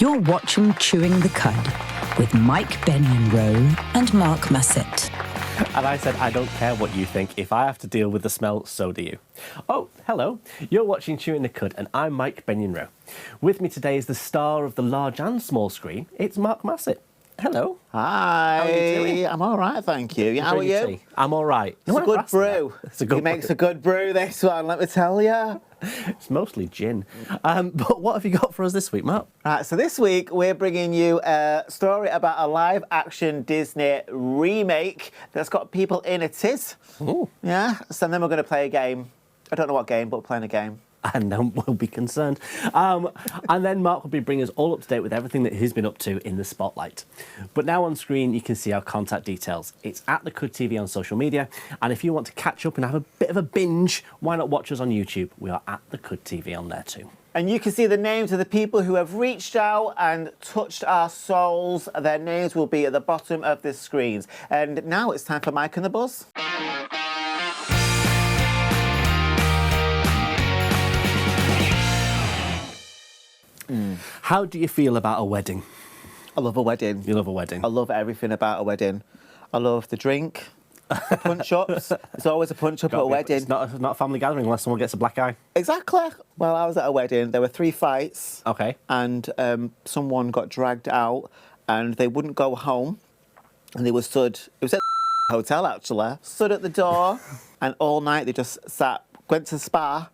You're watching Chewing the Cud with Mike Benionroe and Mark Massett. And I said, I don't care what you think. If I have to deal with the smell, so do you. Oh, hello. You're watching Chewing the Cud, and I'm Mike Benionroe. With me today is the star of the large and small screen. It's Mark Massett. Hello. Hi. How are you doing? I'm all right, thank you. How are you? Tea? I'm all right. It's a good brew. It's a good He makes a good brew, this one, let me tell you. It's mostly gin. But what have you got for us this week, Mark? Right, so this week we're bringing you a story about a live-action Disney remake that's got people in it. Ooh. Yeah, so then we're going to play a game. I don't know what game, but we're playing a game. And then we'll be concerned. And then Mark will be bringing us all up to date with everything that he's been up to in the spotlight. But now on screen, you can see our contact details. It's at the Cud TV on social media. And if you want to catch up and have a bit of a binge, why not watch us on YouTube? We are at the Cud TV on there too. And you can see the names of the people who have reached out and touched our souls. Their names will be at the bottom of the screens. And now it's time for Mike and the Buzz. How do you feel about a wedding? I love a wedding. You love a wedding? I love everything about a wedding. I love the drink, the punch-ups. There's always a punch-up at a wedding. It's not a family gathering unless someone gets a black eye. Exactly. Well, I was at a wedding. There were 3 fights. Okay. And someone got dragged out and they wouldn't go home. And they were stood, it was at the hotel actually, stood at the door and all night they just went to the spa,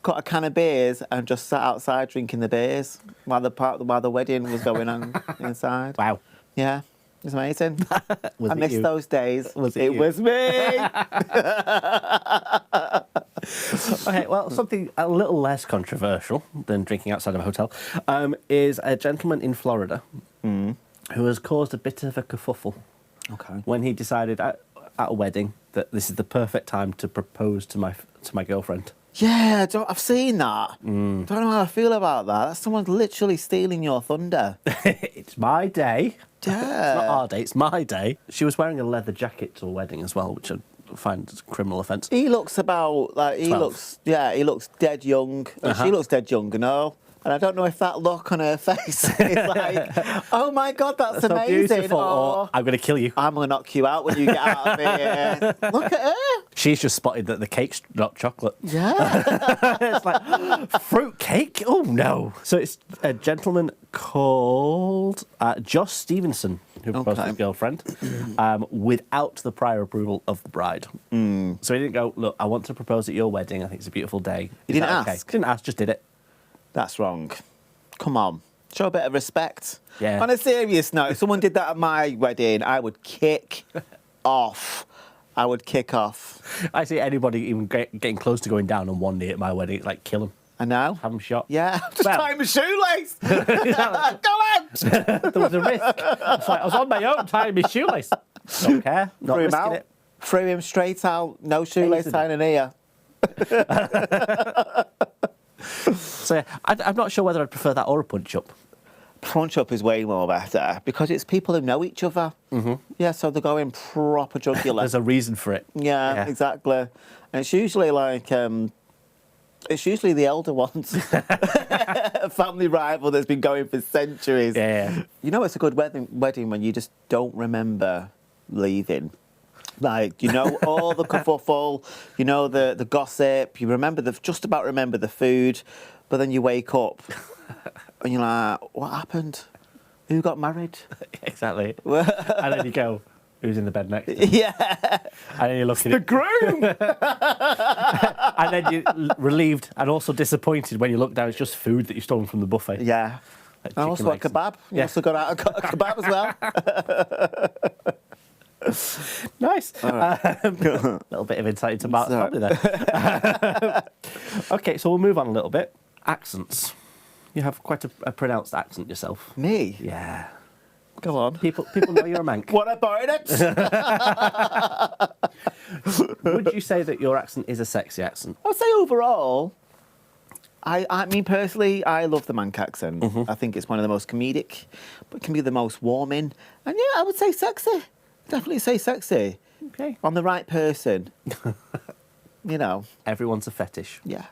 got a can of beers and just sat outside drinking the beers while the wedding was going on inside. Wow. Yeah, it was amazing. Was I it missed you? those days. Was it It you? was me. Okay, well, something a little less controversial than drinking outside of a hotel is a gentleman in Florida who has caused a bit of a kerfuffle Okay. when he decided at a wedding that this is the perfect time to propose to my girlfriend. Yeah, I've seen that. Don't know how I feel about that. That's someone literally stealing your thunder. It's my day. Yeah. It's not our day, it's my day. She was wearing a leather jacket to a wedding as well, which I find is a criminal offence. He looks about like he 12. looks dead young. And she looks dead young, you know. And I don't know if that look on her face is like, oh my God, that's So amazing. beautiful, or I'm going to kill you. I'm gonna knock you out when you get out of here. Look at her. She's just spotted that the cake's not chocolate. Yeah. It's like, fruit cake? Oh, no. So it's a gentleman called Josh Stevenson who proposed to his girlfriend without the prior approval of the bride. So he didn't go, look, I want to propose at your wedding. I think it's a beautiful day. He Is didn't that okay? ask? Didn't ask, just did it. That's wrong. Come on. Show a bit of respect. Yeah. On a serious note, if someone did that at my wedding, I would kick off. I would kick off. I see anybody even getting close to going down on one knee at my wedding, it's like, kill them. I know. Have them shot. Yeah. Just Well- tie my shoelace. Go on. There was a risk. It's like, I was on my own tying my shoelace. Don't care. Not Threw him risking out. it. Threw him straight out. No shoelace Hated tying in here. So I'm not sure whether I'd prefer that or a punch-up. Punch-up is way more better because it's people who know each other. Yeah, so they're going proper jugular. There's a reason for it. Yeah, exactly. And it's usually like, it's usually the elder ones. A family rival that's been going for centuries. Yeah. You know it's a good wedding when you just don't remember leaving. Like, you know, all the kerfuffle, you know, the gossip, you just about remember the food, but then you wake up and you're like, what happened? Who got married? Exactly. And then you go, who's in the bed next? And Yeah. then you look at The it. groom! And then you're relieved and also disappointed when you look down. It's just food that you've stolen from the buffet. Yeah. Like I also chicken got legs. kebab. You also got a kebab as well. Nice. Little bit of insight into Mark's Sorry. family there. Okay, so we'll move on a little bit. Accents. You have quite a pronounced accent yourself. Me? Yeah. Go on. People know you're a Manc. What about it? Would you say that your accent is a sexy accent? I'd say overall, I mean personally, I love the Manc accent. I think it's one of the most comedic, but can be the most warming. And yeah, I would say sexy. Definitely say sexy. Okay. On the right person. You know. Everyone's a fetish. Yeah.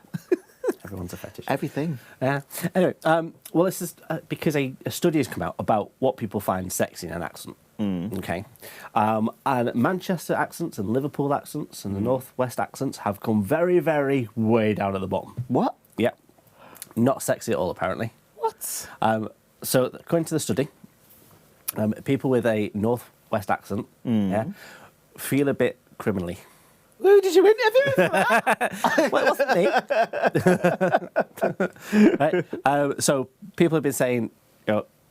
Everyone's a fetish. Everything. Yeah. Anyway, well, this is because a study has come out about what people find sexy in an accent. Okay. And Manchester accents and Liverpool accents and the Northwest accents have come very, very way down at the bottom. What? Yep. Not sexy at all, apparently. What? So, according to the study, people with a Northwest accent feel a bit criminally. Who did you interview for that? Well, it wasn't me. Right? So people have been saying,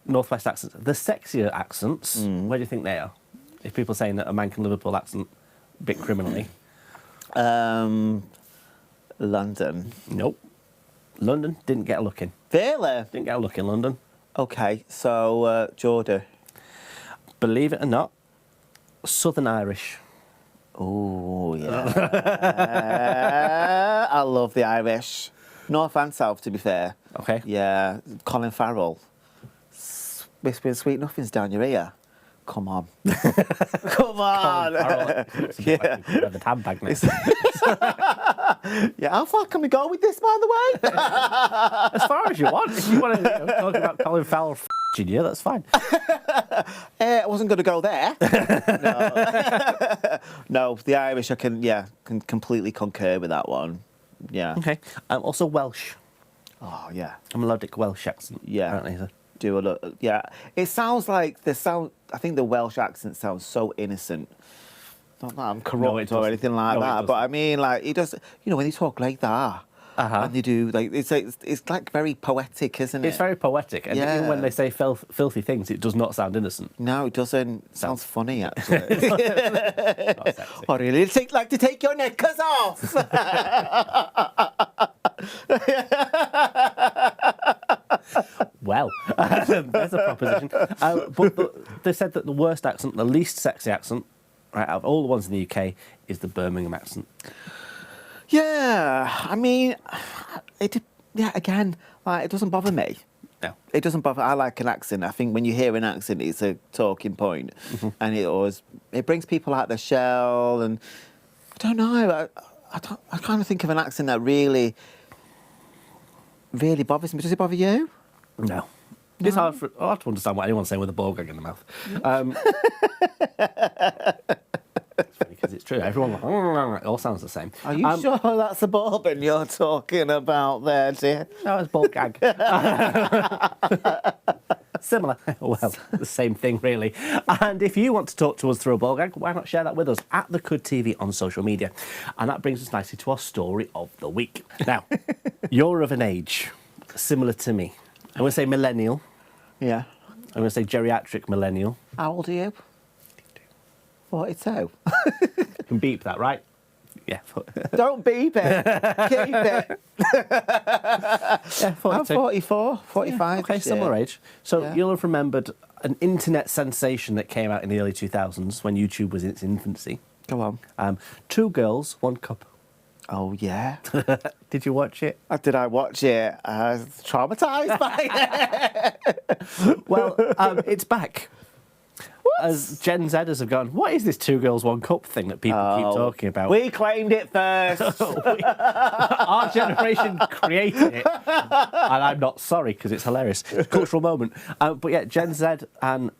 Northwest accents, the sexier accents, where do you think they are? If people are saying that a man can Liverpool accent a bit criminally. London. Nope. London didn't get a look in. Really? Didn't get a look in London. Okay, so Jordan. Believe it or not, Southern Irish. Oh, yeah. I love the Irish. North and South, to be fair. Okay. Yeah, Colin Farrell. Whispering sweet nothings down your ear. Come on. Come on. Yeah. The handbag now. Yeah, how far can we go with this, by the way? As far as you want. If you want to talk about Colin Farrell f***ing you, that's fine. I wasn't going to go there. No, the Irish, I can completely concur with that one. Yeah. Okay. Also Welsh. Oh, yeah. A melodic Welsh accent. Yeah. Apparently. So. Do a lot. Yeah. It sounds like I think the Welsh accent sounds so innocent. Not that I'm corrupt or anything like that, but I mean, like, it does. When they talk like that, and they do like it's like very poetic, isn't it? It's very poetic, and even when they say filthy things, it does not sound innocent. No, it doesn't. It sounds funny, actually. Not sexy. Or really like to take your knickers off. Well, there's a proposition. But they said that the worst accent, the least sexy accent, right, out of all the ones in the UK, is the Birmingham accent. Yeah, I mean, again, like, it doesn't bother me. No. It doesn't bother. I like an accent. I think when you hear an accent, it's a talking point, and it brings people out their shell. And I don't know. I kind of think of an accent that really bothers me. Does it bother you? No. It's hard to understand what anyone's saying with a ball gag in the mouth. It's funny because it's true. Everyone, it all sounds the same. Are you sure that's a bourbon you're talking about there, dear? No, it's ball gag. Similar. Well, the same thing, really. And if you want to talk to us through a ball gag, why not share that with us at the Cud TV on social media? And that brings us nicely to our story of the week. Now, you're of an age similar to me. I'm going to say millennial. Yeah. I'm going to say geriatric millennial. How old are you? 42. You can beep that, right? Yeah. Don't beep it. Keep it. Yeah, 42. I'm 44, 45. Yeah, okay, similar age. So Yeah. you'll have remembered an internet sensation that came out in the early 2000s when YouTube was in its infancy. Go on. 2 girls, 1 cup. Oh, yeah. Did you watch it? Did I watch it? I was traumatised by it. Well, it's back. As Gen Zers have gone, what is this 2 girls, 1 cup thing that people keep talking about? We claimed it first. Our generation created it. And I'm not sorry, because it's hilarious. It's a cultural moment. But yeah, Gen Z and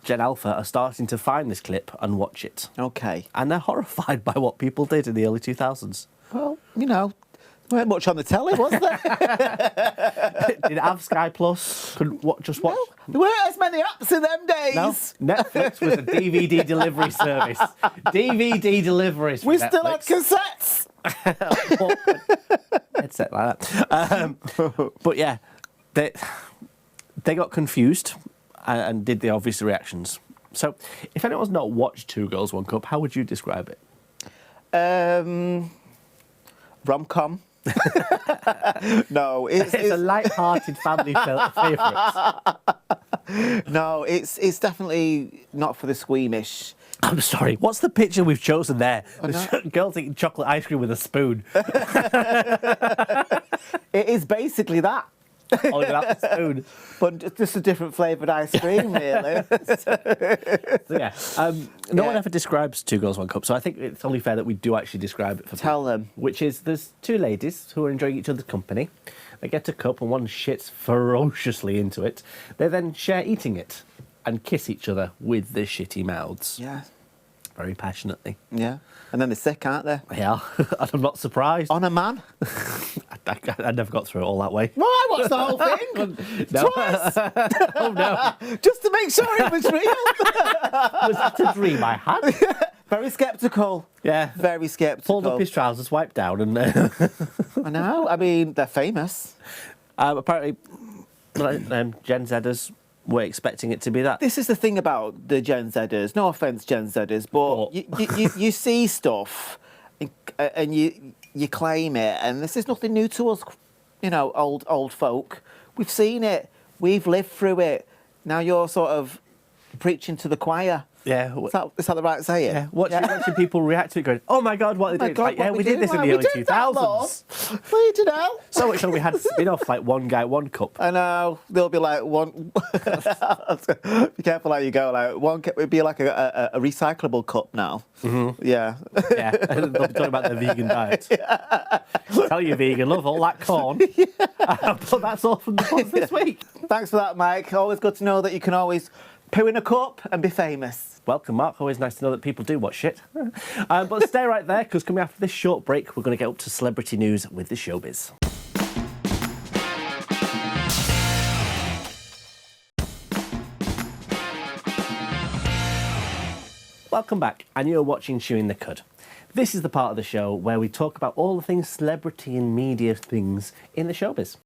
Gen Alpha are starting to find this clip and watch it. Okay. And they're horrified by what people did in the early 2000s. Well, there weren't much on the telly, was there? Did it have Sky Plus? Couldn't just watch? There weren't as many apps in them days. No, Netflix was a DVD delivery service. DVD deliveries. We still had cassettes. Headset like that. But yeah, they got confused and did the obvious reactions. So, if anyone's not watched 2 Girls, 1 Cup, how would you describe it? Rom-com. No, It's a light-hearted family favourite. No, it's definitely not for the squeamish. I'm sorry, what's the picture we've chosen there? Girls eating chocolate ice cream with a spoon. It is basically that. holding out the spoon. But just a different flavoured ice cream, really. So, yeah, no one ever describes Two Girls, One Cup, so I think it's only fair that we do actually describe it for Tell people. them. Which is, there's two ladies who are enjoying each other's company. They get a cup and one shits ferociously into it. They then share eating it and kiss each other with their shitty mouths. Yeah. Very passionately. Yeah. And then they're sick, aren't they? Yeah, and I'm not surprised. On a man. I never got through it all that way. Well, I watched the whole thing. No. Twice. Oh, no. Just to make sure it was real. Was that a dream I had? Very sceptical. Yeah. Very sceptical. Pulled up his trousers, wiped down, and I know. I mean, they're famous. apparently Gen Zers were expecting it to be that. This is the thing about the Gen Zers. No offence, Gen Zers, but you see stuff and you claim it, and this is nothing new to us, old folk. We've seen it. We've lived through it. Now you're sort of preaching to the choir. Yeah. Is that the right saying? Yeah. Watching people react to it going, oh my God, what are they doing? God, Like, yeah, what we did this in the early 2000s. What did you So much so we had spin-off, like one guy, one cup. I know. There'll be like one. Be careful how you go. Like one cup would be like a recyclable cup now. Mm-hmm. Yeah. Yeah. And they'll be talking about their vegan diet. Tell you vegan, love all that corn. But that's all from the pod this week. Thanks for that, Mike. Always good to know that you can always poo in a cup and be famous. Welcome, Mark. Always nice to know that people do watch shit. But stay right there, because coming after this short break, we're going to get up to celebrity news with the showbiz. Welcome back, and you're watching Chewing the Cud. This is the part of the show where we talk about all the things celebrity and media things in the showbiz.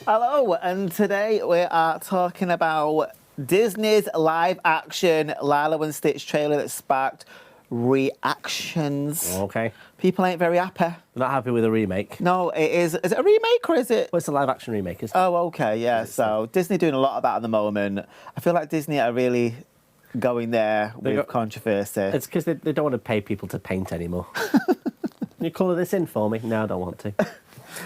Hello, and today we are talking about Disney's live-action Lilo and Stitch trailer that sparked reactions. Okay. People ain't very happy. They're not happy with a remake. No, it is. Is it a remake or is it? Well, it's a live-action remake, isn't it? Oh, okay, yeah. So Disney doing a lot of that at the moment. I feel like Disney are really going there with controversy. It's because they don't want to pay people to paint anymore. Can you colour this in for me? No, I don't want to.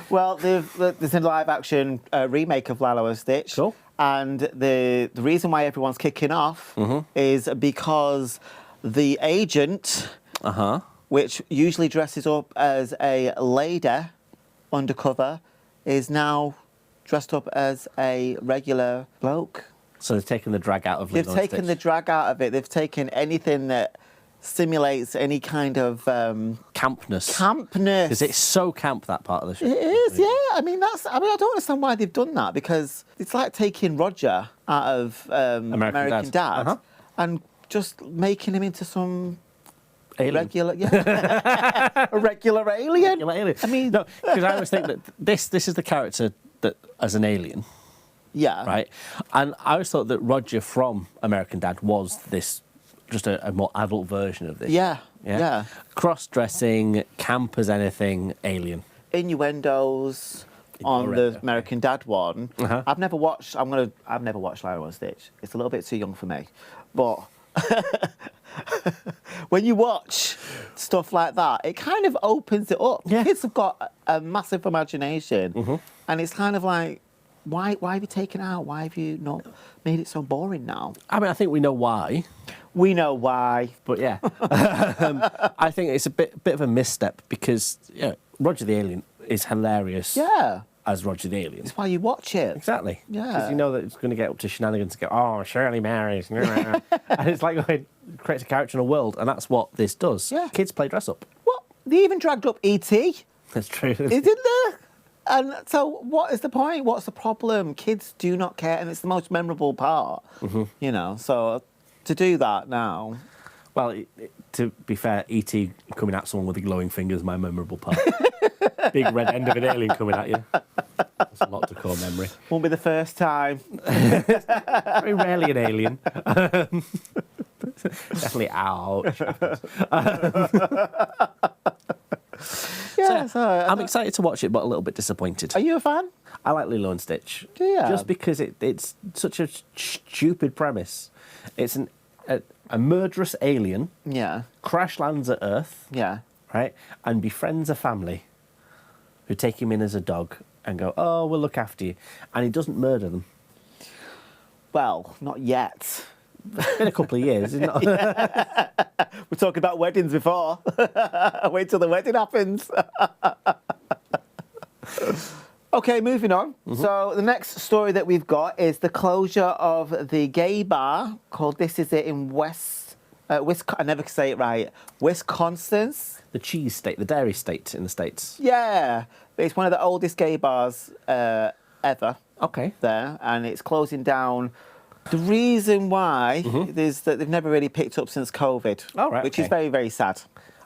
Well, there's a live-action remake of Lilo and Stitch. Cool. And the reason why everyone's kicking off is because the agent, which usually dresses up as a lady undercover, is now dressed up as a regular bloke. So they've taken the drag out of Lilo and They've taken the drag out of it. They've taken anything that simulates any kind of campness. Campness. Because it's so camp, that part of the show. It is, yeah. I don't understand why they've done that, because it's like taking Roger out of American Dad and just making him into some alien. Regular, yeah, a regular alien. Regular alien. I mean, no, because I always think that this is the character that as an alien. Yeah. Right. And I always thought that Roger from American Dad was this, just a more adult version of this. Yeah. Cross-dressing, camp as anything, alien. Innuendos on the American Dad one. I've never watched. I've never watched Lilo and Stitch. It's a little bit too young for me. But when you watch stuff like that, it kind of opens it up. Yeah. Kids have got a massive imagination, and it's kind of like, why have you taken it out? Why have you not made it so boring now? I mean, I think we know why. We know why. But yeah, I think it's a bit of a misstep, because Roger the Alien is hilarious. Yeah. As Roger the Alien. That's why you watch it. Exactly. Yeah. Because you know that it's going to get up to shenanigans and go, oh, Shirley Marys. And it's like going, creates a character in a world, and that's what this does. Yeah. Kids play dress up. What? They even dragged up E.T. That's true. Isn't there? And so what is the point? What's the problem? Kids do not care, and it's the most memorable part. So to do that now... Well, to be fair, E.T. coming at someone with the glowing finger is my memorable part. Big red end of an alien coming at you. That's a lot to core memory. Won't be the first time. Very rarely an alien. Definitely ouch. I'm excited to watch it, but a little bit disappointed. Are you a fan? I like Lilo and Stitch. Yeah. Just because it's such a stupid premise. It's a murderous alien Yeah. crash lands at Earth, Yeah. right, and befriends a family who take him in as a dog and go, oh, we'll look after you. And he doesn't murder them. Well, not yet. It's been a couple of years, isn't it? We're talking about weddings before. Wait till the wedding happens. Okay, moving on. So the next story that we've got is the closure of the gay bar called This Is It in I never can say it right. Wisconsin. The cheese state, the dairy state in the States. Yeah, it's one of the oldest gay bars ever. Okay. There, and it's closing down. The reason why is that they've never really picked up since COVID, which is very, very sad.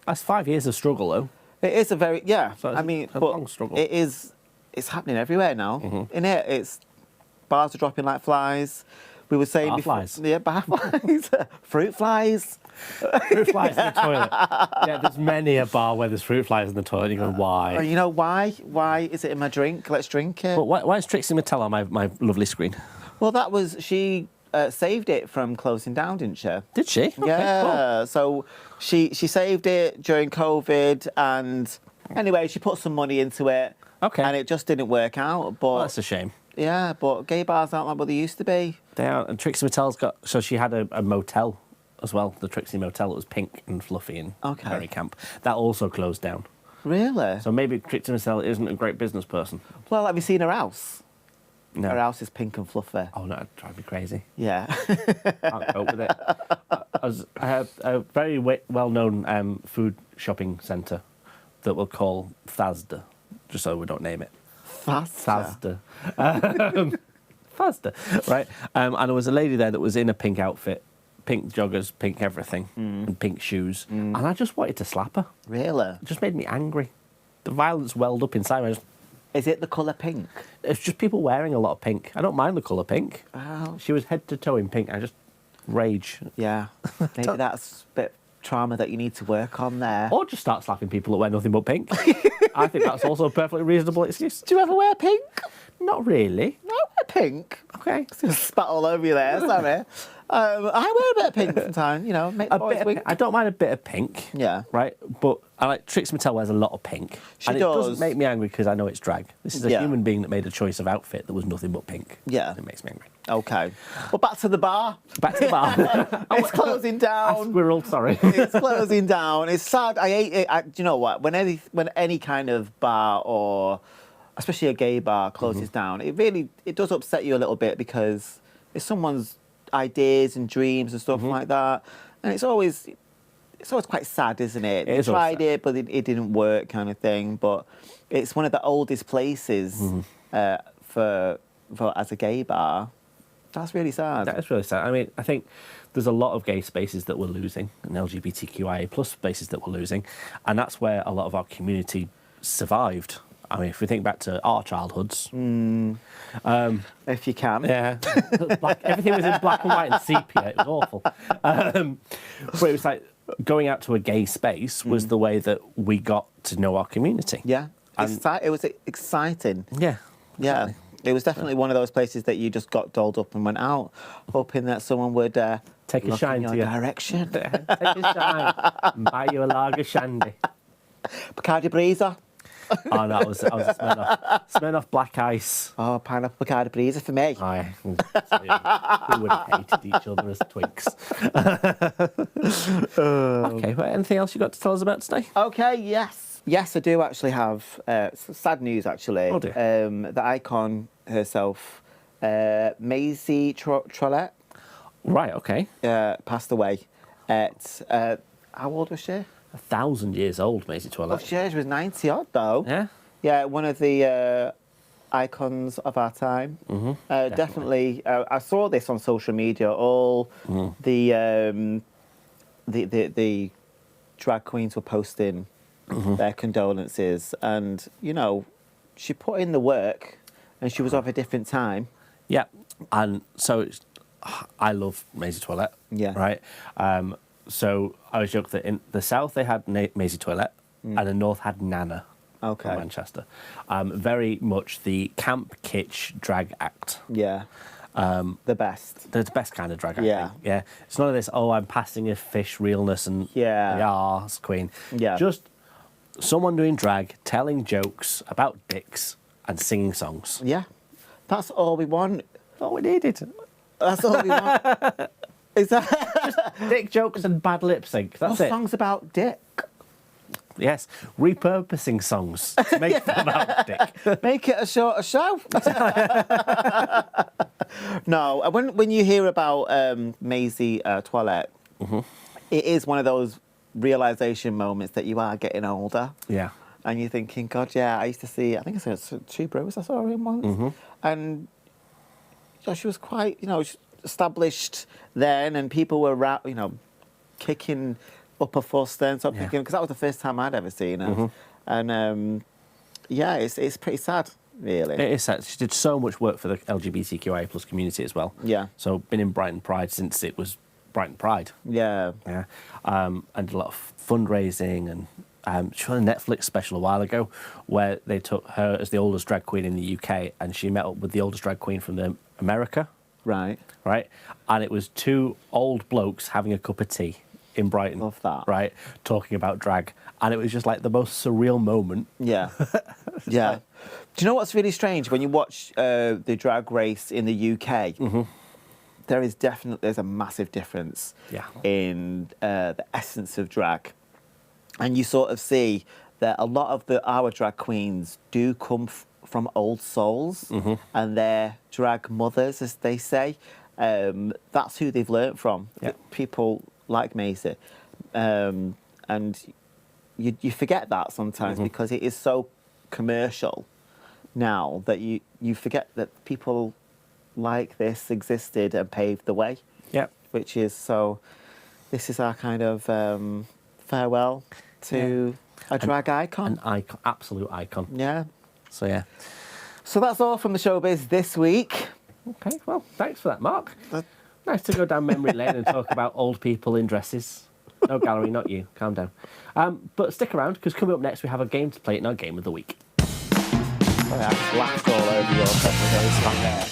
That's 5 years of struggle, though. It is a very, So I mean, it's a but long struggle. it's happening everywhere now, innit? It's bars are dropping like flies. We were saying Bar before, flies. yeah, bar flies, fruit flies. Fruit flies in the toilet. Yeah, there's many a bar where there's fruit flies in the toilet. You go, why? You know why? Why is it in my drink? Let's drink it. But why is Trixie Mattel on my lovely screen? Well, she saved it from closing down, didn't she? Did she? Okay, Yeah. So she saved it during COVID, and anyway, she put some money into it. Okay. And it just didn't work out. But Well, that's a shame. yeah, but gay bars aren't like what they used to be. They are. And Trixie Mattel's got... So she had a motel as well, the Trixie Motel. It was pink and fluffy and very camp. That also closed down. Really? So maybe Trixie Mattel isn't a great business person. Well, have you seen her house? No. Her house is pink and fluffy. Oh, no, it'd drive me crazy. Yeah. Can't cope with it. I have a very well-known food shopping centre that we'll call Thasda, just so we don't name it. Faster. Thasda. Thasda, right? And there was a lady there that was in a pink outfit, pink joggers, pink everything, and pink shoes. And I just wanted to slap her. Really? It just made me angry. The violence welled up inside me. Is it the colour pink? It's just people wearing a lot of pink. I don't mind the colour pink. Oh. She was head to toe in pink. I just rage. Yeah. Maybe that's a bit of trauma that you need to work on there. Or just start slapping people that wear nothing but pink. I think that's also a perfectly reasonable excuse. Do you ever wear pink? Not really. No, I wear pink. Okay. Spat all over you there, sorry. I wear a bit of pink sometimes, make the boys wink. I don't mind a bit of pink. Yeah. Right? But I like Trixie Mattel wears a lot of pink. She and does. It doesn't make me angry because I know it's drag. This is a human being that made a choice of outfit that was nothing but pink. Yeah. It makes me angry. Okay. Well, back to the bar. Back to the bar. It's closing I down. squirreled, sorry. It's closing down. It's sad. I hate it. Do you know what? When any kind of bar or especially a gay bar closes down, it does upset you a little bit because it's someone's ideas and dreams and stuff like that, and it's always quite sad, isn't it? They tried it, but it didn't work, kind of thing. But it's one of the oldest places for as a gay bar. That's really sad. That is really sad. I mean, I think there's a lot of gay spaces that we're losing and LGBTQIA plus spaces that we're losing, and that's where a lot of our community survived. I mean, if we think back to our childhoods, If you can. yeah, everything was in black and white and sepia. It was awful. But it was like going out to a gay space was the way that we got to know our community. Yeah. It was exciting. Yeah. Yeah. It was definitely one of those places that you just got dolled up and went out, hoping that someone would Take a look shine in your to you. direction. Take a shine and buy you a lager shandy. Bacardi Breezer. Oh, no, I was Smirnoff Black Ice. Oh, pineapple Bacardi Breezer for me. Aye. We would have hated each other as twinks. Okay, but anything else you got to tell us about today? Okay, yes. Yes, I do actually have sad news, actually. Oh, dear. The icon herself, Maisie Trollet, Right, okay. passed away at, how old was she? 1,000 years old, Maisie Oh, Toilette. she was 90 odd, though. Yeah? Yeah, one of the icons of our time. Definitely. I saw this on social media. All the drag queens were posting their condolences, and she put in the work, and she was of a different time. Yeah. And so I love Maisie Toilette. Yeah. Right? So I was joking that in the south they had Maisie Toilette and the north had Nana. Okay. From Manchester. Very much the camp kitsch drag act. Yeah. The best. the best kind of drag, I Yeah. think. Yeah. It's none of this, oh, I'm passing a fish realness and arse queen. Yeah. Just someone doing drag, telling jokes about dicks and singing songs. Yeah. That's all we want. Oh, we needed. That's all we want. Is that Dick jokes and bad lip sync. That's it. songs about dick? Yes. Repurposing songs to make them about dick. Make it a shorter show. No, when you hear about Maisie Toilette, it is one of those realization moments that you are getting older. Yeah. And you're thinking, God, yeah, I used to see, I think I saw Two Bros, I saw her in once. And you know, she was quite, established then, and people were, kicking up a fuss then, because that was the first time I'd ever seen her. And it's pretty sad, really. It is sad. She did so much work for the LGBTQIA plus community as well. Yeah. So been in Brighton Pride since it was Brighton Pride. Yeah. Yeah. And a lot of fundraising, and she had a Netflix special a while ago where they took her as the oldest drag queen in the UK, and she met up with the oldest drag queen from America. Right. Right. And it was two old blokes having a cup of tea in Brighton. Love that. Right. Talking about drag. And it was just like the most surreal moment. Yeah. Yeah. Do you know what's really strange? When you watch the drag race in the UK, there's a massive difference in the essence of drag. And you sort of see that a lot of our drag queens do come from old souls, and their drag mothers, as they say. That's who they've learnt from. Yeah. People like Maisie. And you forget that sometimes because it is so commercial now that you forget that people like this existed and paved the way. Yeah. Which is so. This is our kind of farewell to a drag icon. An icon, absolute icon. Yeah. So yeah. So that's all from the showbiz this week. Okay, well, thanks for that, Mark. Nice to go down memory lane and talk about old people in dresses. No, Gallery, not you. Calm down. But stick around, because coming up next, we have a game to play in our Game of the Week. Sorry, I splashed all over your presentation.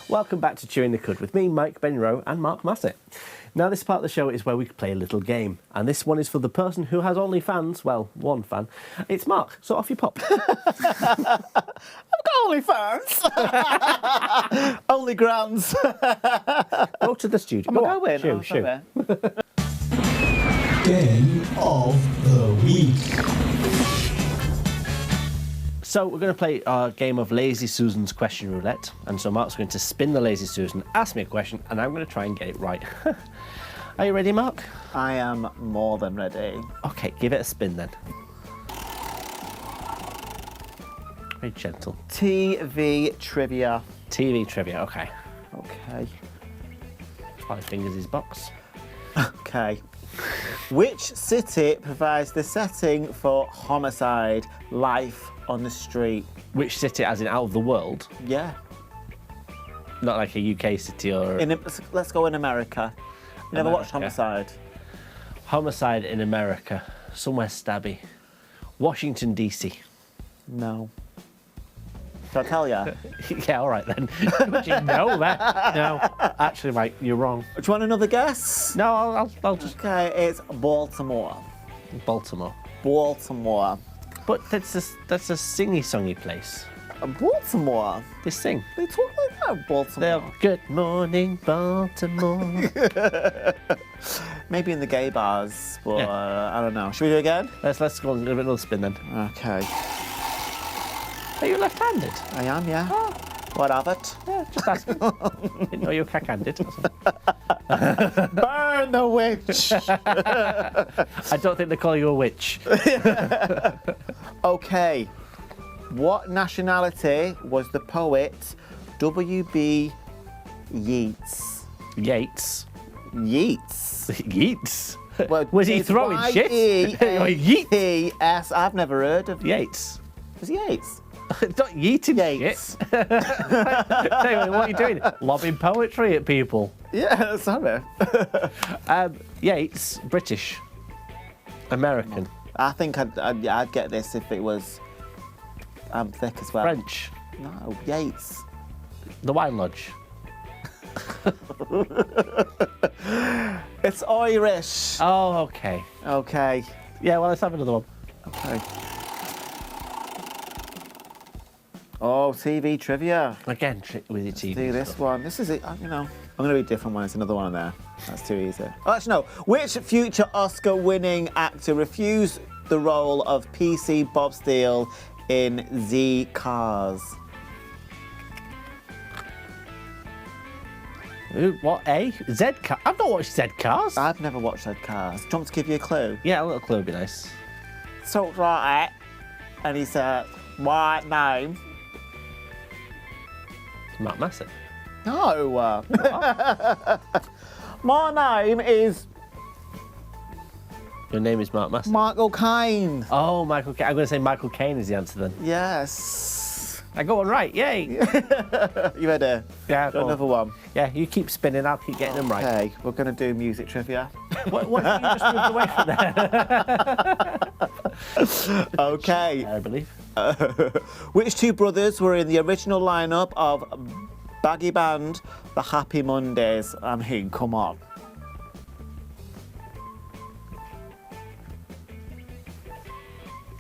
Welcome back to Chewing the Cud with me, Mike Benroe, and Mark Massett. Now, this part of the show is where we play a little game, and this one is for the person who has only fans. Well, one fan. It's Mark, so off you pop. I've got only fans. Only grounds. Go to the studio. I'm Go on. going. Shoo, shoo. Game of the Week. So we're going to play our game of Lazy Susan's Question Roulette. And so Mark's going to spin the Lazy Susan, ask me a question, and I'm going to try and get it right. Are you ready, Mark? I am more than ready. Okay, give it a spin then. Very gentle. TV trivia. TV trivia, okay. Okay. 5 fingers is box. Okay. Which city provides the setting for homicide, life on the street? Which city, as in out of the world? Yeah. Not like a UK city or... Let's go in America. You never watched America. Homicide? Homicide in America. Somewhere stabby. Washington, D.C. No. Shall I tell you? Yeah, all right then. Would you know that? No, actually, Mike, you're wrong. Do you want another guess? No, I'll just... Okay, it's Baltimore. Baltimore. Baltimore. But that's a singy-songy place. Baltimore? They sing. They talk like that, Baltimore. They're, good morning, Baltimore. Maybe in the gay bars, but Yeah. I don't know. Should we do it again? Let's go on, give it another spin then. Okay. Are you left-handed? I am, yeah. Oh. What of it? Yeah, just asking. Didn't know you were cack-handed. Burn the witch! I don't think they call you a witch. Okay. What nationality was the poet W.B. Yeats? Yates. Yeats? Yeats? Well, Was he it's throwing shit? Yeats? Y-E-A-T-S. I've never heard of Yates. Was it Yeats? Not yeeting Yates. shit. Tell you what are you doing? Lobbing poetry at people. Yeah, sorry. Yates, British. American. I think I'd get this if it was thick as well. French. No, Yates. The Wine Lodge. It's Irish. Oh, okay. Okay. Yeah, well, let's have another one. Okay. Oh, TV trivia. Again, with your TV. Do this stuff. one. This is it. You know, I'm going to read a different one. It's another one in there. That's too easy. Oh, actually, no. Which future Oscar-winning actor refused the role of PC Bob Steele in Z Cars? What, A? Z Cars? I've not watched Z Cars. I've never watched Z Cars. Do you want me to give you a clue? Yeah, a little clue would be nice. So right, and he said, "What name?" Mark Massett. No. My name is Your name is Mark Massett. Michael Caine. Oh, Michael Caine. I'm going to say Michael Caine is the answer then. Yes. I got one right. Yay. You ready? Yeah, Got another one. Yeah, you keep spinning. I'll keep getting them right. Okay, we're going to do music trivia. What have you just moved away from there? Okay. I believe. Which two brothers were in the original lineup of Baggy Band, The Happy Mondays? I mean, come on.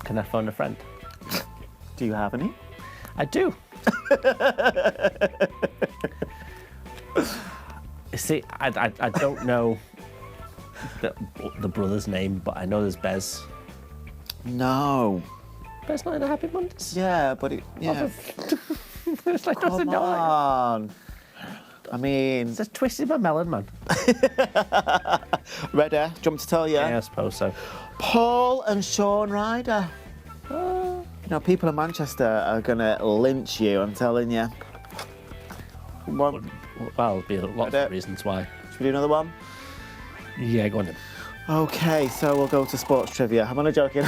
Can I phone a friend? Do you have any? I do. See, I don't know the brother's name, but I know there's Bez. No. Bez not in a Happy Mondays? Yeah, but yeah. It's like, doesn't Come know. on. I mean, It's just twisted my melon, man. ready? Do you want me to tell you? Yeah, I suppose so. Paul and Sean Ryder. You know, people in Manchester are going to lynch you, I'm telling you. One. Well, there'll be lots of reasons why. Should we do another one? Yeah, go on then. Okay, so we'll go to sports trivia. I'm only joking.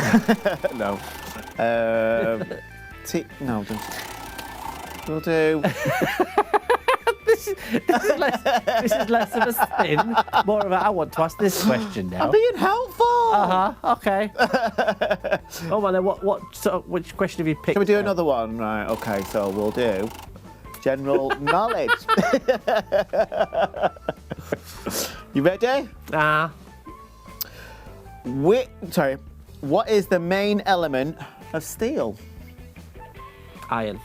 No. No, don't. We'll do. This is less of a spin, more of a I want to ask this question now. I'm being helpful. Okay. Oh man, then which question have you picked? Can we do another one? Right, okay, so we'll do general knowledge. You ready? What is the main element of steel? Iron.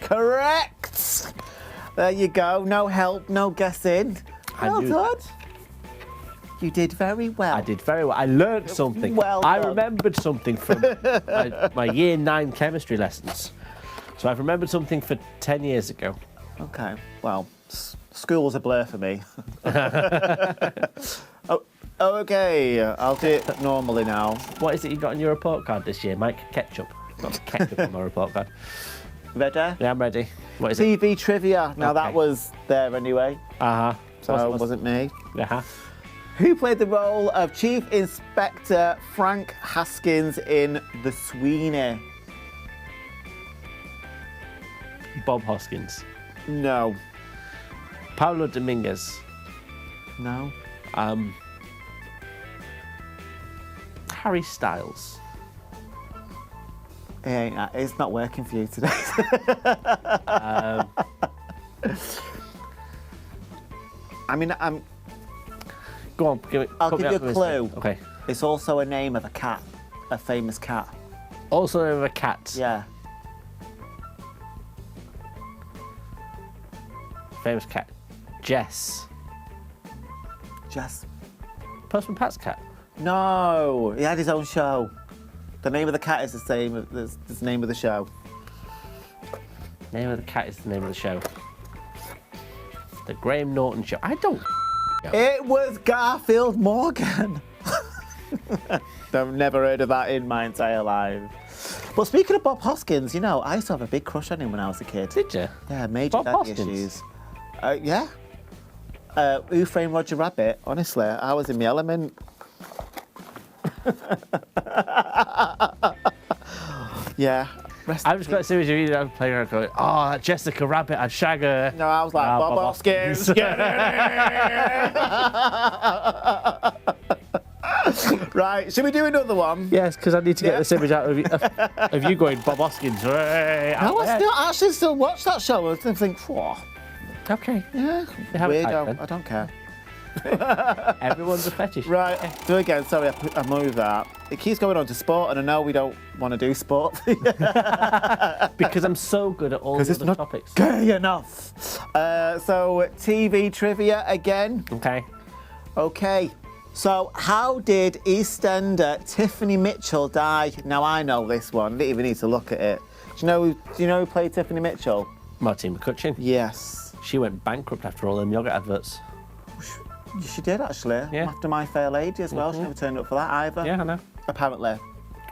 Correct. There you go. No help, no guessing. Well knew done. that. You did very well. I did very well. I learned something. Well I done. remembered something from my year 9 chemistry lessons. So I've remembered something for 10 years ago. Okay. Well, school was a blur for me. Okay. I'll do it normally now. What is it you got on your report card this year, Mike? Ketchup. Not ketchup on my report card. Ready? Yeah, I'm ready. What is it? TV trivia. Now that Okay. was there anyway, so it wasn't me. Who played the role of Chief Inspector Frank Haskins in The Sweeney? Bob Hoskins. No. Paulo Dominguez. No. Harry Styles. It's not working for you today. I mean, Go on, I'll put give me you up a for this clue. thing. Okay. It's also a name of a cat, a famous cat. Also of a cat. Yeah. Famous cat. Jess. Just. Postman Pat's cat. No, he had his own show. The name of the cat is the same as the name of the show. Name of the cat is the name of the show. The Graham Norton Show. I don't. It was Garfield Morgan. I've never heard of that in my entire life. But speaking of Bob Hoskins, you know, I used to have a big crush on him when I was a kid. Did you? Yeah, major Bob daddy Hoskins? issues. Yeah. Who Framed Roger Rabbit? Honestly, I was in my element. Yeah. I was quite serious. You know, playing around going, oh, that Jessica Rabbit, I'd shag her. No, I was like, Bob Hoskins. Right, should we do another one? Yes, because I need to get this image out of you going Bob Hoskins. Hey, No, I actually still watch that show and think, whoa. Okay. Yeah, You have a type, weirdo. then. I don't care. Everyone's a fetish. Right, do it again. Sorry, I moved that. It keeps going on to sport, and I know we don't want to do sport. Because I'm so good at all the other topics. Gay enough. So, TV trivia again. Okay. Okay. So, how did EastEnder Tiffany Mitchell die? Now, I know this one. I didn't even need to look at it. Do you know who played Tiffany Mitchell? Martine McCutcheon. Yes. She went bankrupt after all them yogurt adverts. She did, actually. Yeah. After My Fair Lady as well. She never turned up for that either. Yeah, I know. Apparently.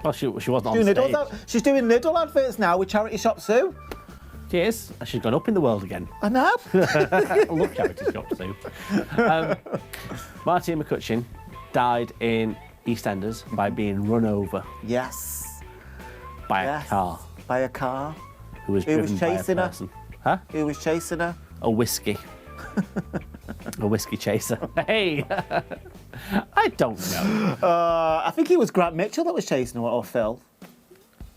Well, she wasn't on stage. She's doing Niddle adverts now with charity shops too. She is. And she's gone up in the world again. I know. I love charity shops too. Martine McCutcheon died in EastEnders by being run over Yes. by a car By a car. who was Who driven was by a chasing her? person. Huh? Who was chasing her? A whiskey. A whiskey chaser. Hey! I don't know. I think it was Grant Mitchell that was chasing her, or Phil.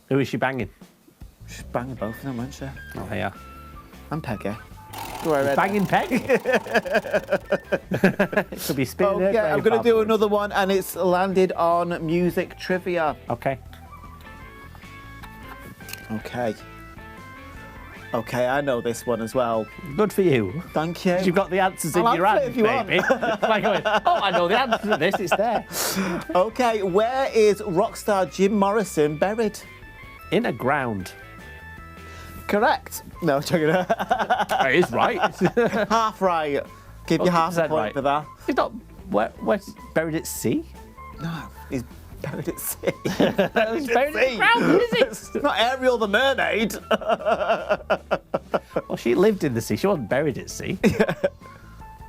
Who is she banging? She's banging both of them, wasn't she? Oh, yeah. And Peggy. Do I read Banging Peg? It could be spinning her Okay, I'm grave going to do afterwards. another one, and it's landed on music trivia. Okay. Okay. Okay, I know this one as well. Good for you. Thank you. You've got the answers in I'll your answer it hand, if you want. baby. It's like going, oh, I know the answer to this, it's there. Okay, where is rock star Jim Morrison buried? In a ground. Correct. No, joking. It is right. Half right. Give you half a 100% point right. for that. He's not where's buried at sea? No, he's buried at sea. He's buried in the ground, is It's not Ariel the mermaid. Well, she lived in the sea. She wasn't buried at sea.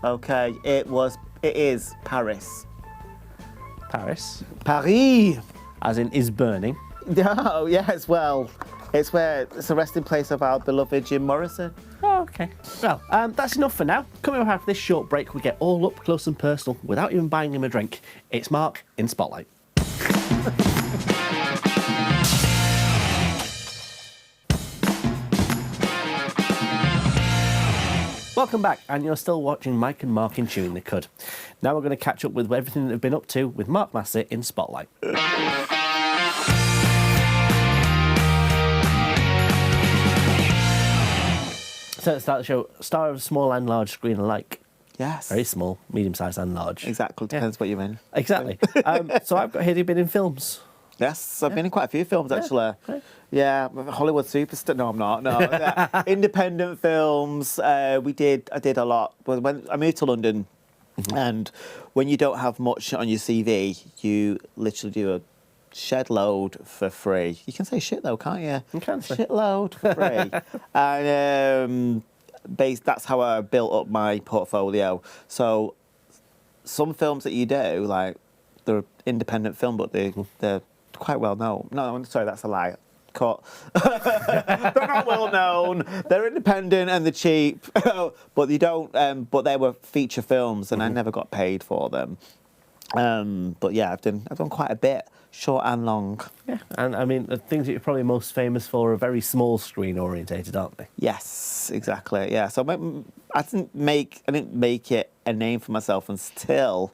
Okay, it is Paris. Paris, Paris. as in is burning. Oh, yes, well, it's a resting place of our beloved Jim Morrison. Oh, okay. Well, that's enough for now. Coming up after this short break, we get all up close and personal without even buying him a drink. It's Mark in Spotlight. Welcome back, and you're still watching Mike and Mark in Chewing the Cud. Now we're going to catch up with everything that they've been up to with Mark Massett in Spotlight. So at the start of the show, star of small and large screen alike. Yes. Very small, medium-sized and large. Exactly, depends what you're in. Exactly. So I've got here, you've been in films. Yes, I've been in quite a few films actually. okay. Yeah, Hollywood superstar. No, I'm not. No, independent films. I did a lot. When I moved to London, and when you don't have much on your CV, you literally do a shed load for free. You can say shit though, can't you? You can say. Shit load for free. And that's how I built up my portfolio. So some films that you do, like they're independent film, but they're quite well known. No, sorry, that's a lie. Cut. They're not well known. They're independent and they're cheap, but you don't. But they were feature films, and I never got paid for them. But yeah, I've done quite a bit, short and long. Yeah, and I mean, the things that you're probably most famous for are very small screen orientated, aren't they? Yes, exactly. Yeah. So I didn't make it a name for myself until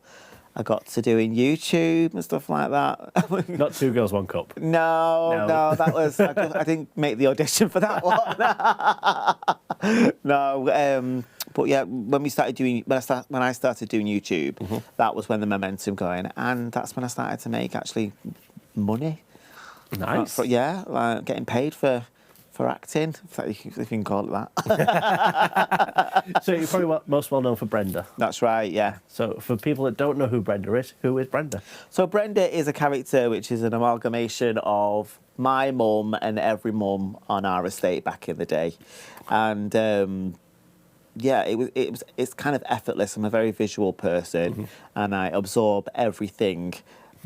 I got to doing YouTube and stuff like that. Not Two Girls, One Cup. No, that was I didn't make the audition for that one. No, but yeah, when I started doing YouTube, that was when the momentum going, and that's when I started to make actually money. Nice. Yeah, like getting paid for acting, if you can call it that. So you're probably most well known for Brenda. That's right, yeah. So for people that don't know who Brenda is, who is Brenda? So Brenda is a character which is an amalgamation of my mum and every mum on our estate back in the day, and yeah, it's kind of effortless. I'm a very visual person, and I absorb everything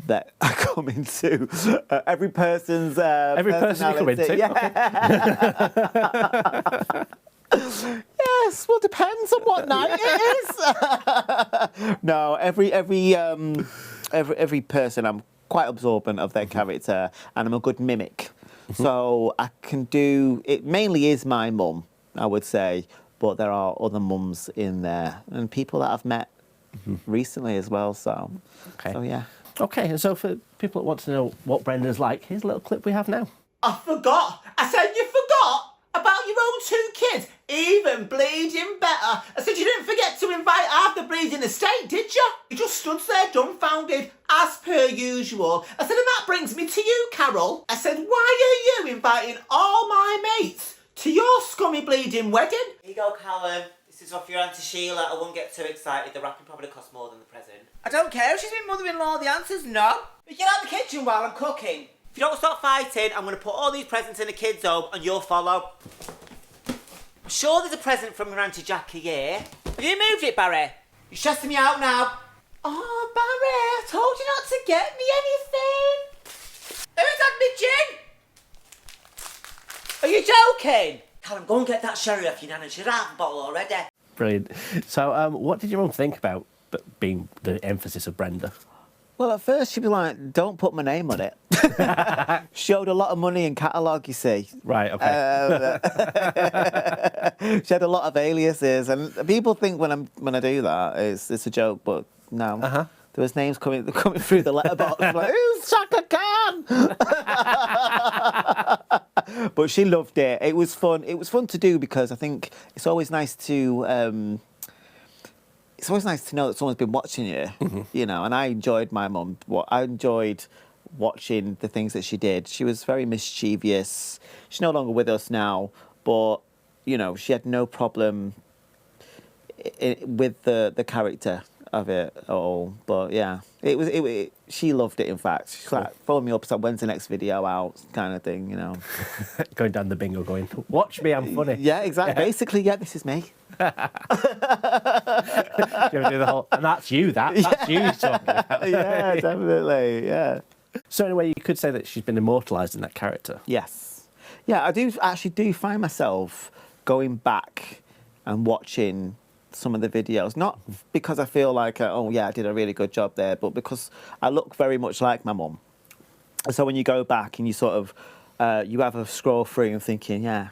that I come into. Every person's Every person you come into. Yeah. Okay. Yes, well, depends on what night it is. No, every every person, I'm quite absorbent of their character, and I'm a good mimic. So I can do it. Mainly is my mum, I would say, but there are other mums in there and people that I've met recently as well. So, so yeah. Okay, and so for people that want to know what Brenda's like, here's a little clip we have now. I forgot. I said you forgot about your own 2 kids. Even bleeding better. I said you didn't forget to invite half the bleeding estate, did you? You just stood there dumbfounded, as per usual. I said, and that brings me to you, Carol. I said, why are you inviting all my mates to your scummy bleeding wedding? Here you go, Callum. This is off your Auntie Sheila. I won't get too excited. The wrapping probably costs more than the present. I don't care if she's been mother-in-law. The answer's no. But get out of the kitchen while I'm cooking. If you don't stop fighting, I'm going to put all these presents in the kids' home and you'll follow. I'm sure there's a present from your Auntie Jackie here. Have you moved it, Barry? You're stressing me out now. Oh, Barry, I told you not to get me anything. Who's had me gin? Are you joking? Callum, go and get that sherry off your nana. She's half a bottle already. Brilliant. So, what did your mum think about being the emphasis of Brenda? Well, at first she'd be like, don't put my name on it. Showed a lot of money in catalogue, you see. Right, okay. She had a lot of aliases, and people think when I do that, it's a joke, but no. There was names coming through the letterbox, like, who's Chaka Khan? But she loved it. It was fun. It was fun to do because I think it's always nice to... it's always nice to know that someone's been watching you, you know, and I enjoyed my mum. I enjoyed watching the things that she did. She was very mischievous. She's no longer with us now, but, you know, she had no problem with the character of it all. But, yeah, she loved it, in fact. She's like, follow me up, so when's the next video out, kind of thing, you know. Going down the bingo going, watch me, I'm funny. Yeah, exactly. Yeah. Basically, yeah, this is me. You ever do the whole, and that's you, that's you talking about. Yeah, definitely, yeah. So anyway, you could say that she's been immortalised in that character. Yes. Yeah, I do find myself going back and watching some of the videos, not because I feel like, oh yeah, I did a really good job there, but because I look very much like my mum. So when you go back and you sort of, you have a scroll through and thinking, yeah,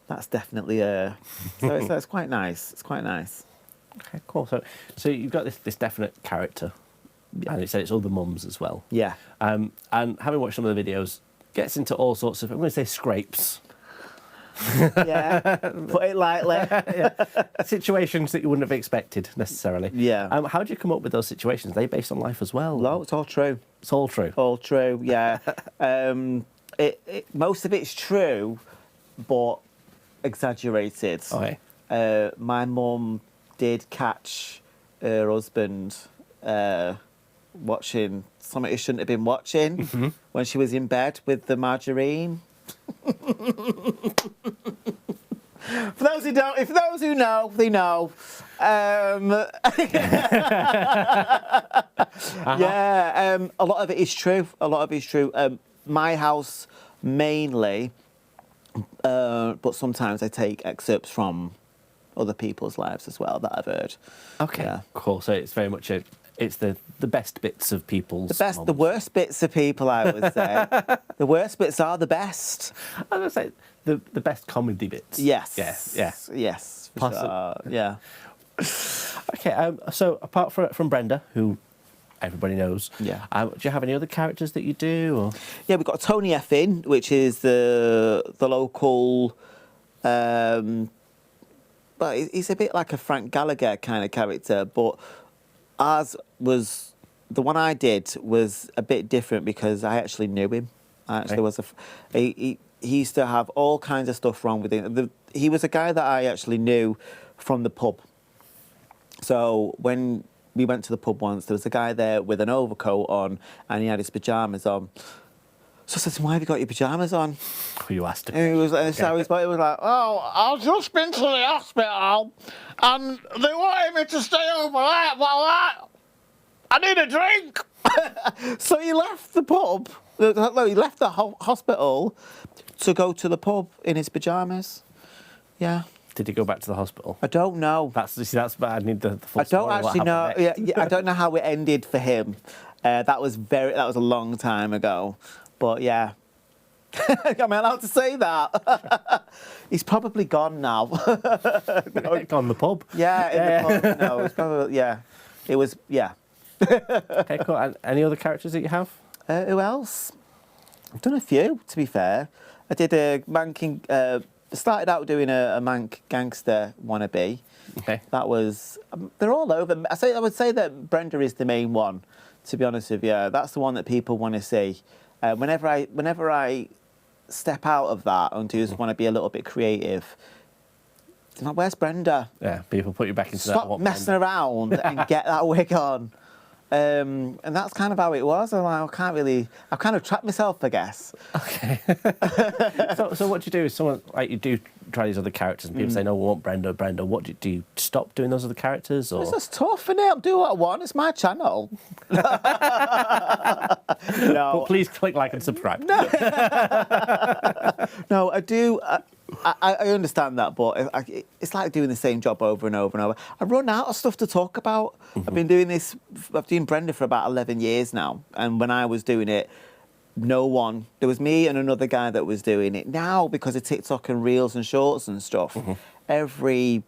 that's definitely a... So it's quite nice. It's quite nice. Okay, cool. So you've got this definite character, and you said it's all the mums as well. Yeah. And having watched some of the videos, gets into all sorts of, I'm going to say scrapes. Yeah, put it lightly. Yeah. Situations that you wouldn't have expected necessarily. Yeah. How do you come up with those situations? Are they based on life as well? No, it's all true. It's all true. All true, yeah. Most of it's true, but exaggerated. Okay. My mum did catch her husband watching something he shouldn't have been watching when she was in bed with the margarine. For those who don't, if those who know, they know. Yeah, a lot of it is true. A lot of it is true. My house mainly, but sometimes I take excerpts from other people's lives as well that I've heard. Okay, yeah. Cool. So it's very much it's the best bits of people's The worst bits of people, I would say. The worst bits are the best. I was going to say the best comedy bits. Yes. Yeah. Yes. For sure. Yeah. Okay. So apart from Brenda, who everybody knows, yeah. Do you have any other characters that you do? Or? Yeah, we've got Tony Effin, which is the local. But he's a bit like a Frank Gallagher kind of character, but ours was the one I did was a bit different because I actually knew him. I actually was he used to have all kinds of stuff wrong with him. He was a guy that I actually knew from the pub. So when we went to the pub once, there was a guy there with an overcoat on and he had his pyjamas on. So I said to him, why have you got your pyjamas on? You asked him. And he was like, oh, I've just been to the hospital and they wanted me to stay overnight, but I need a drink. So he left the pub, no, he left the hospital to go to the pub in his pyjamas. Yeah. Did he go back to the hospital? I don't know. That's bad. I need the full I don't story. actually know. Yeah, I don't know how it ended for him. That was a long time ago. But yeah. Am I allowed to say that? He's probably gone now. Gone the pub. Yeah, in the pub. No, it's probably, yeah. It was, yeah. Okay, cool. And any other characters that you have? Who else? I've done a few, to be fair. I did a started out doing a Mank gangster wannabe. Okay. That was, they're all over. I would say that Brenda is the main one, to be honest with you. That's the one that people want to see. Whenever I step out of that and just want to be a little bit creative, I'm like, where's Brenda? Yeah, people put you back into that. Stop messing around and get that wig on. And that's kind of how it was. I'm like, I've kind of trapped myself, I guess. Okay. so what do you do? Is someone, like, you do try these other characters and people say, no, we want Brenda. What do you stop doing those other characters? Or? It's just tough, innit? I'm doing what I want. It's my channel. No. But please click like and subscribe. No, I do. I understand that, but it's like doing the same job over and over and over. I run out of stuff to talk about. I've been doing this. I've been Brenda for about 11 years now, and when I was doing it, no one. There was me and another guy that was doing it. Now, because of TikTok and Reels and Shorts and stuff, every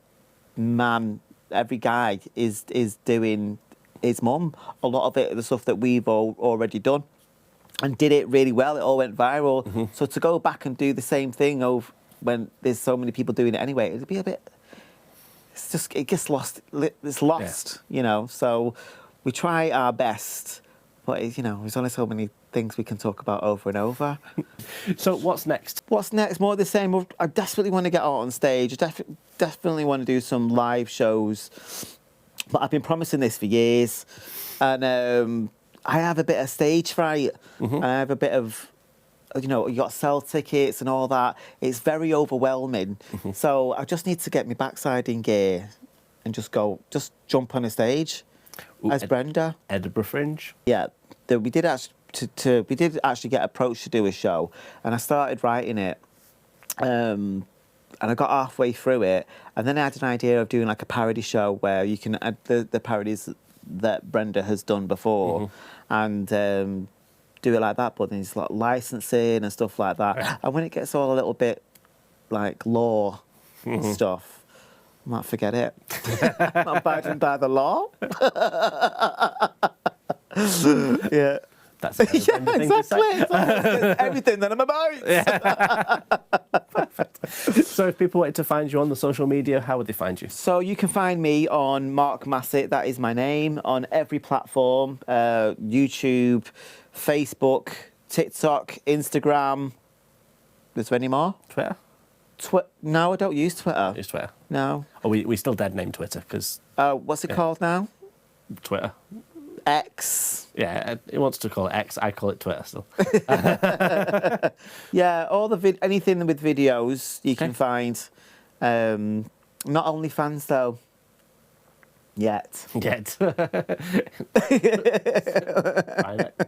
guy is doing his mum. A lot of it, the stuff that we've already done, and did it really well. It all went viral. So to go back and do the same thing over when there's so many people doing it anyway, it'd be a bit. It gets lost. It's lost, you know. So we try our best, but there's only so many things we can talk about over and over. So what's next? What's next? More of the same. I desperately want to get out on stage. I definitely want to do some live shows. But I've been promising this for years, and I have a bit of stage fright. And I have a bit of, you got to sell tickets and all that. It's very overwhelming. So I just need to get my backside in gear and just jump on a stage as Brenda. Edinburgh Fringe. Yeah, we did actually get approached to do a show, and I started writing it. And I got halfway through it, and then I had an idea of doing like a parody show where you can add the parodies that Brenda has done before, and do it like that. But then it's like licensing and stuff like that. And when it gets all a little bit like law stuff, I might forget it. I'm abiding by the law. Yeah. That's a Yeah, thing to say. exactly. Everything that I'm about. So if people wanted to find you on the social media, how would they find you? So you can find me on Mark Massett, that is my name, on every platform, YouTube, Facebook, TikTok, Instagram. Is there any more? Twitter? No, I don't use Twitter. Use Twitter? No. Oh, we still dead name Twitter because What's it called now? Twitter. X. Yeah, it wants to call it X. I call it Twitter still. Yeah, all the anything with videos you can find. Not OnlyFans though. Yet.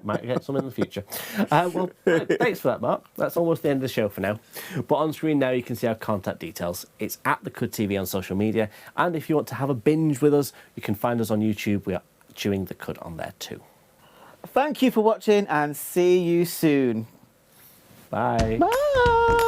Might get some in the future. Well, thanks for that, Mark. That's almost the end of the show for now. But on screen now you can see our contact details. It's at the Cud TV on social media. And if you want to have a binge with us, you can find us on YouTube. We are Chewing the Cud on there too. Thank you for watching and see you soon. Bye. Bye.